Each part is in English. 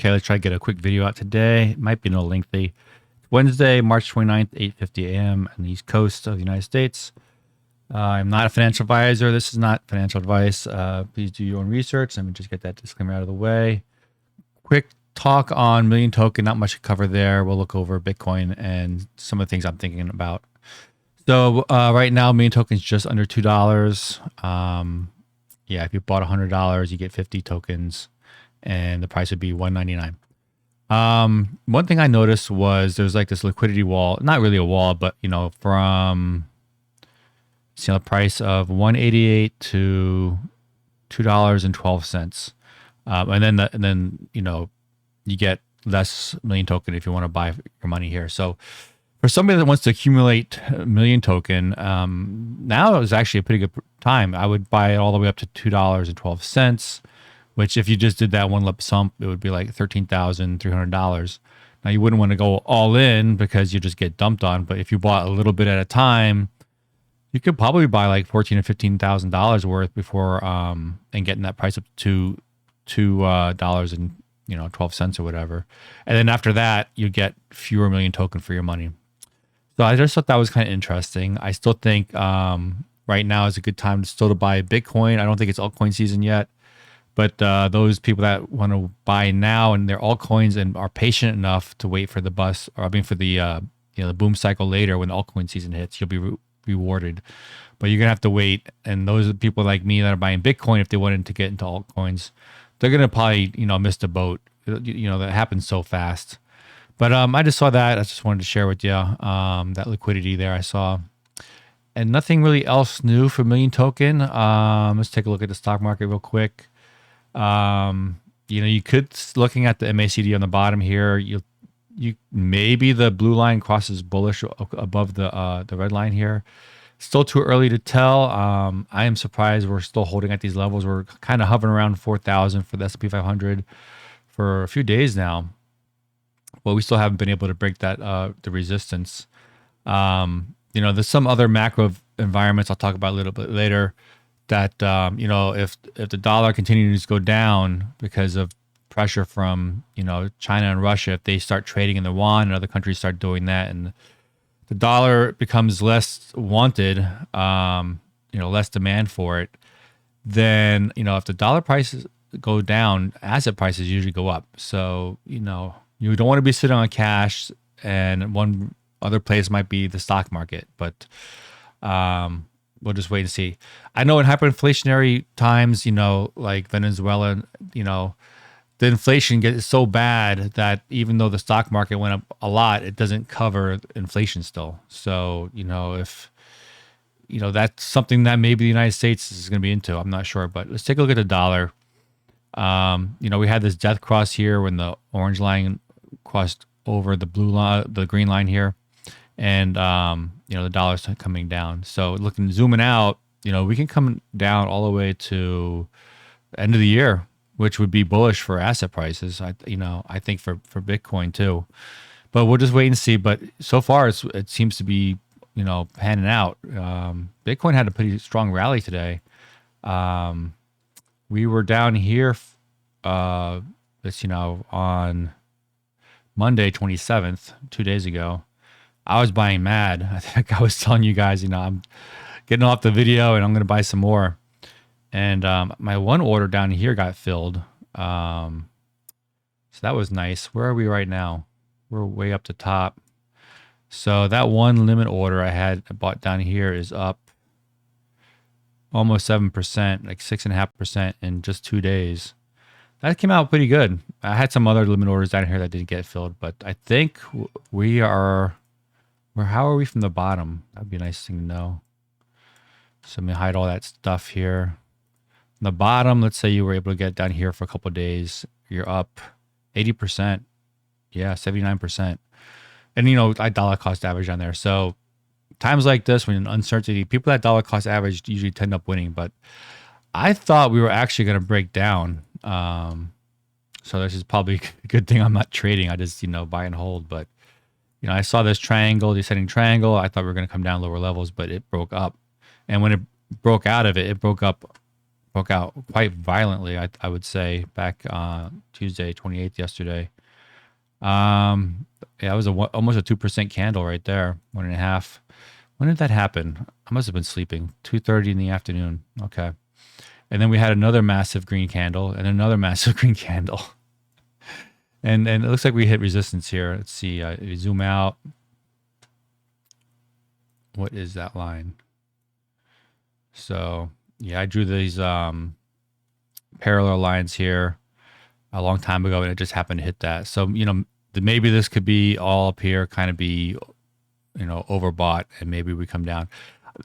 Okay, let's try to get a quick video out today. It might be a little lengthy. Wednesday, March 29th, 8:50 a.m. on the East Coast of the United States. I'm not a financial advisor. This is not financial advice. Please do your own research. Let me just get that disclaimer out of the way. Quick talk on Million Token. Not much to cover there. We'll look over Bitcoin and some of the things I'm thinking about. So right now, Million Token is just under $2. Yeah, if you bought $100, you get 50 tokens, and the price would be $1.99. One thing I noticed was there's like this liquidity wall, not really a wall, but from the price of 188 to $2.12. And then you get less Million Token if you want to buy your money here. So for somebody that wants to accumulate a Million Token, now is actually a pretty good time. I would buy it all the way up to $2.12. Which if you just did that one lump sum, it would be like $13,300. Now you wouldn't want to go all in because you just get dumped on. But if you bought a little bit at a time, you could probably buy like $14,000 or $15,000 worth before and getting that price up to $2.12 or whatever. And then after that, you get fewer Million Token for your money. So I just thought that was kind of interesting. I still think right now is a good time to buy Bitcoin. I don't think it's altcoin season yet. But those people that want to buy now and they're altcoins and are patient enough to wait for the bus, or for the the boom cycle later when the altcoin season hits, you'll be rewarded. But you're gonna have to wait. And those are the people like me that are buying Bitcoin if they wanted to get into altcoins. They're gonna probably miss the boat. That happens so fast. But I just saw that. I just wanted to share with you that liquidity there I saw. And nothing really else new for Million Token. Let's take a look at the stock market real quick. You could, looking at the MACD on the bottom here, you maybe the blue line crosses bullish above the red line here. Still too early to tell. I am surprised we're still holding at these levels. We're kind of hovering around 4,000 for the S&P 500 for a few days now, but we still haven't been able to break that the resistance. There's some other macro environments I'll talk about a little bit later. That if the dollar continues to go down because of pressure from China and Russia, if they start trading in the yuan and other countries start doing that, and the dollar becomes less wanted, less demand for it, then if the dollar prices go down, asset prices usually go up. So you don't want to be sitting on cash, and one other place might be the stock market, but we'll just wait and see. I know in hyperinflationary times, like Venezuela, the inflation gets so bad that even though the stock market went up a lot, it doesn't cover inflation still. So, if, that's something that maybe the United States is going to be into. I'm not sure, but let's take a look at the dollar. We had this death cross here when the orange line crossed over the blue line, the green line here. And, the dollar's coming down. So zooming out, we can come down all the way to the end of the year, which would be bullish for asset prices. I think for Bitcoin too, but we'll just wait and see. But so far it seems to be, panning out. Bitcoin had a pretty strong rally today. We were down here, on Monday, 27th, 2 days ago. I was buying mad. I think I was telling you guys, I'm getting off the video and I'm going to buy some more. And my one order down here got filled. So that was nice. Where are we right now? We're way up the top. So that one limit order I bought down here is up almost 7%, like 6.5% in just 2 days. That came out pretty good. I had some other limit orders down here that didn't get filled, but I think we are... How are we from the bottom? That'd be a nice thing to know. So let me hide all that stuff here. On the bottom, let's say you were able to get down here for a couple of days. You're up 80%. Yeah, 79%. And, I dollar cost average on there. So times like this, when uncertainty, people that dollar cost average usually tend up winning. But I thought we were actually going to break down. So this is probably a good thing I'm not trading. I just, buy and hold. But I saw this triangle, descending triangle. I thought we were going to come down lower levels, but it broke up. And when it broke out of it, it broke up broke out quite violently. I would say back Tuesday 28th yesterday. Yeah, it was almost a 2% candle right there, 1.5. When did that happen? I must have been sleeping. 2:30 in the afternoon. Okay. And then we had another massive green candle and another massive green candle. And it looks like we hit resistance here. Let's see. If you zoom out, what is that line? So yeah, I drew these parallel lines here a long time ago, and it just happened to hit that. So maybe this could be all up here, kind of be overbought, and maybe we come down.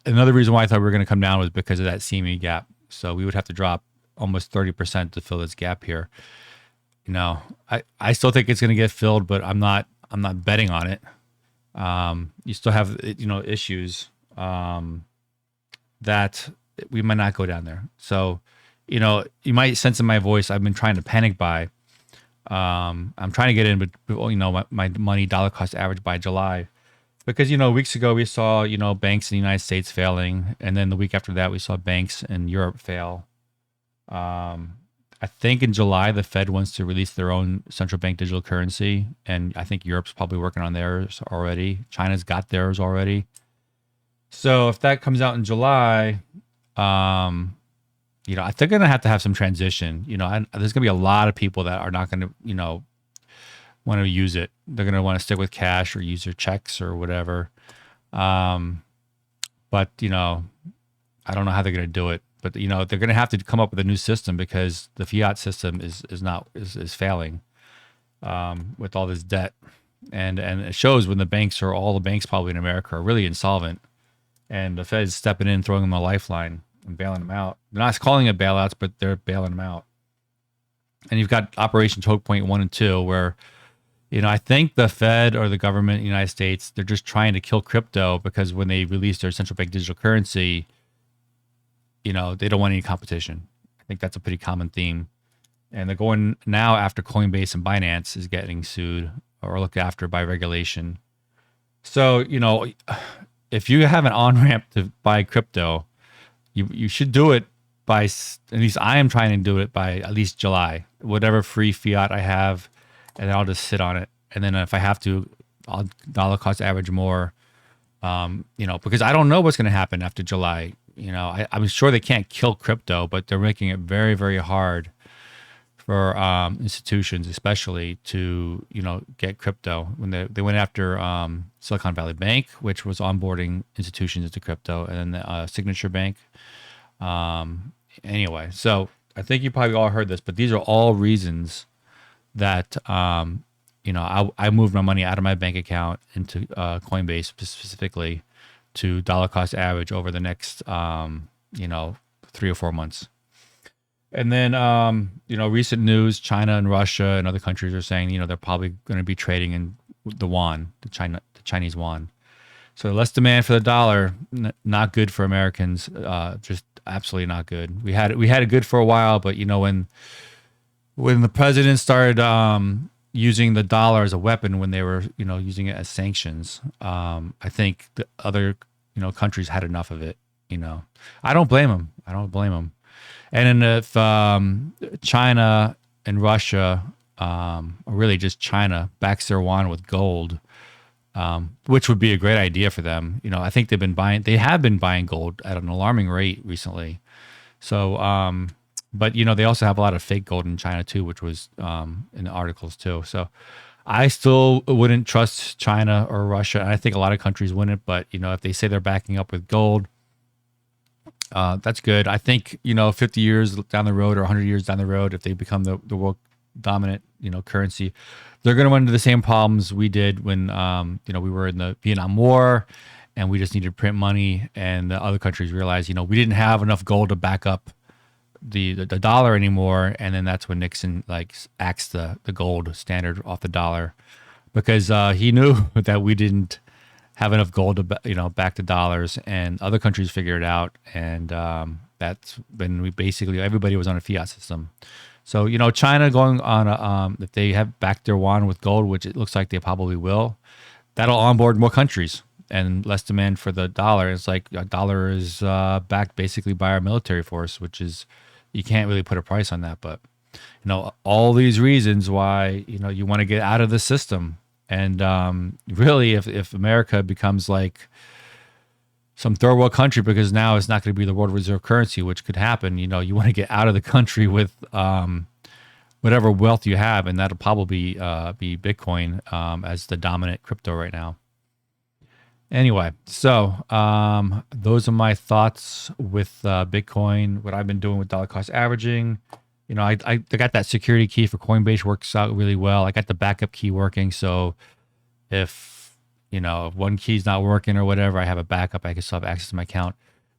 Another reason why I thought we were going to come down was because of that CME gap. So we would have to drop almost 30% to fill this gap here. I still think it's going to get filled, but I'm not betting on it. You still have issues that we might not go down there. So you might sense in my voice I've been trying to panic buy. I'm trying to get in, but my money dollar cost average by July, because weeks ago we saw banks in the United States failing, and then the week after that we saw banks in Europe fail. I think in July the Fed wants to release their own central bank digital currency, and I think Europe's probably working on theirs already. China's got theirs already. So if that comes out in July, they're going to have some transition. There's going to be a lot of people that are not going to, want to use it. They're going to want to stick with cash or use their checks or whatever. But, I don't know how they're going to do it. But, they're going to have to come up with a new system because the fiat system is failing with all this debt. And it shows when all the banks probably in America are really insolvent. And the Fed's stepping in, throwing them a lifeline and bailing them out. They're not calling it bailouts, but they're bailing them out. And you've got Operation Choke Point 1 and 2, where, I think the Fed or the government in the United States, they're just trying to kill crypto because when they release their central bank digital currency, they don't want any competition. I think that's a pretty common theme. And they're going now after Coinbase and Binance is getting sued or looked after by regulation. So, if you have an on-ramp to buy crypto, you should do it by, at least I am trying to do it by at least July, whatever free fiat I have, and I'll just sit on it. And then if I have to, I'll dollar cost average more, because I don't know what's going to happen after July. I'm sure they can't kill crypto, but they're making it very, very hard for institutions, especially to get crypto. When they went after Silicon Valley Bank, which was onboarding institutions into crypto, and then Signature Bank. Anyway, so I think you probably all heard this, but these are all reasons that I moved my money out of my bank account into Coinbase specifically to dollar cost average over the next 3 or 4 months. And then, recent news, China and Russia and other countries are saying, they're probably going to be trading in the yuan, the Chinese yuan. So less demand for the dollar, not good for Americans, just absolutely not good. We had it good for a while, but, when the president started using the dollar as a weapon, when they were, using it as sanctions, I think the other, countries had enough of it, I don't blame them. And then if China and Russia, or really just China, backs their yuan with gold, which would be a great idea for them. I think they have been buying gold at an alarming rate recently. So, but they also have a lot of fake gold in China too, which was in the articles too. So I still wouldn't trust China or Russia. And I think a lot of countries wouldn't, but if they say they're backing up with gold, that's good. I think 50 years down the road or 100 years down the road, if they become the world dominant currency, they're going to run into the same problems we did when we were in the Vietnam War, and we just needed to print money, and the other countries realized we didn't have enough gold to back up the dollar anymore, and then that's when Nixon axed the gold standard off the dollar, because he knew that we didn't have enough gold to back the dollars, and other countries figured it out, and that's when everybody was on a fiat system. So China going on if they have backed their yuan with gold, which it looks like they probably will, that'll onboard more countries and less demand for the dollar. It's like a dollar is backed basically by our military force, which is you can't really put a price on that. But all these reasons why you want to get out of the system. And really, if America becomes like some third world country, because now it's not going to be the world reserve currency, which could happen, you want to get out of the country with whatever wealth you have, and that'll probably be Bitcoin as the dominant crypto right now. Anyway, so those are my thoughts with Bitcoin, what I've been doing with dollar cost averaging. I got that security key for Coinbase, works out really well. I got the backup key working. So if one key's not working or whatever, I have a backup. I can still have access to my account.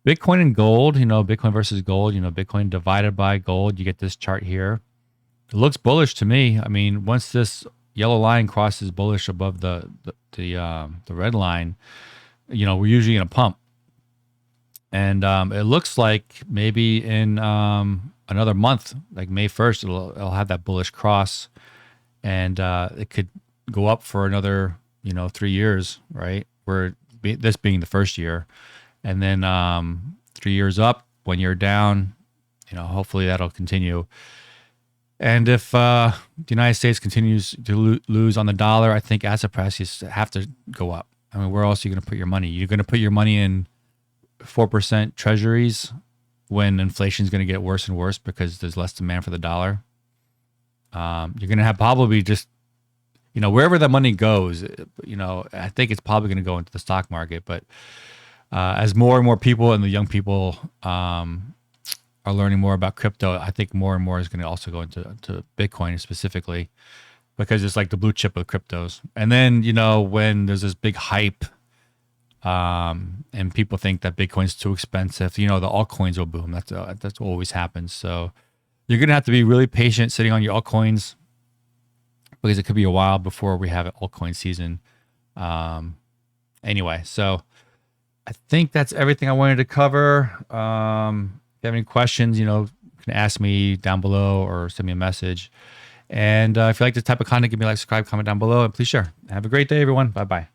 Bitcoin and gold, Bitcoin versus gold, Bitcoin divided by gold. You get this chart here. It looks bullish to me. I mean, once this yellow line crosses bullish above the red line, we're usually in a pump. And it looks like maybe in another month, like May 1st, it'll have that bullish cross, and it could go up for another 3 years, right? This being the first year, and then 3 years up, 1 year down. Hopefully that'll continue. And if the United States continues to lose on the dollar, I think asset prices have to go up. I mean, where else are you going to put your money? You're going to put your money in 4% treasuries when inflation is going to get worse and worse because there's less demand for the dollar. You're going to have probably just, wherever that money goes, I think it's probably going to go into the stock market. But as more and more people and the young people are learning more about crypto, I think more and more is going to also go into Bitcoin specifically, because it's like the blue chip of cryptos. And then, when there's this big hype, and people think that Bitcoin's too expensive, the altcoins will boom. That's what always happens. So you're going to have to be really patient sitting on your altcoins, because it could be a while before we have an altcoin season. Anyway, so I think that's everything I wanted to cover. If you have any questions, you can ask me down below or send me a message. And if you like this type of content, give me a like, subscribe, comment down below, and please share. Have a great day, everyone. Bye-bye.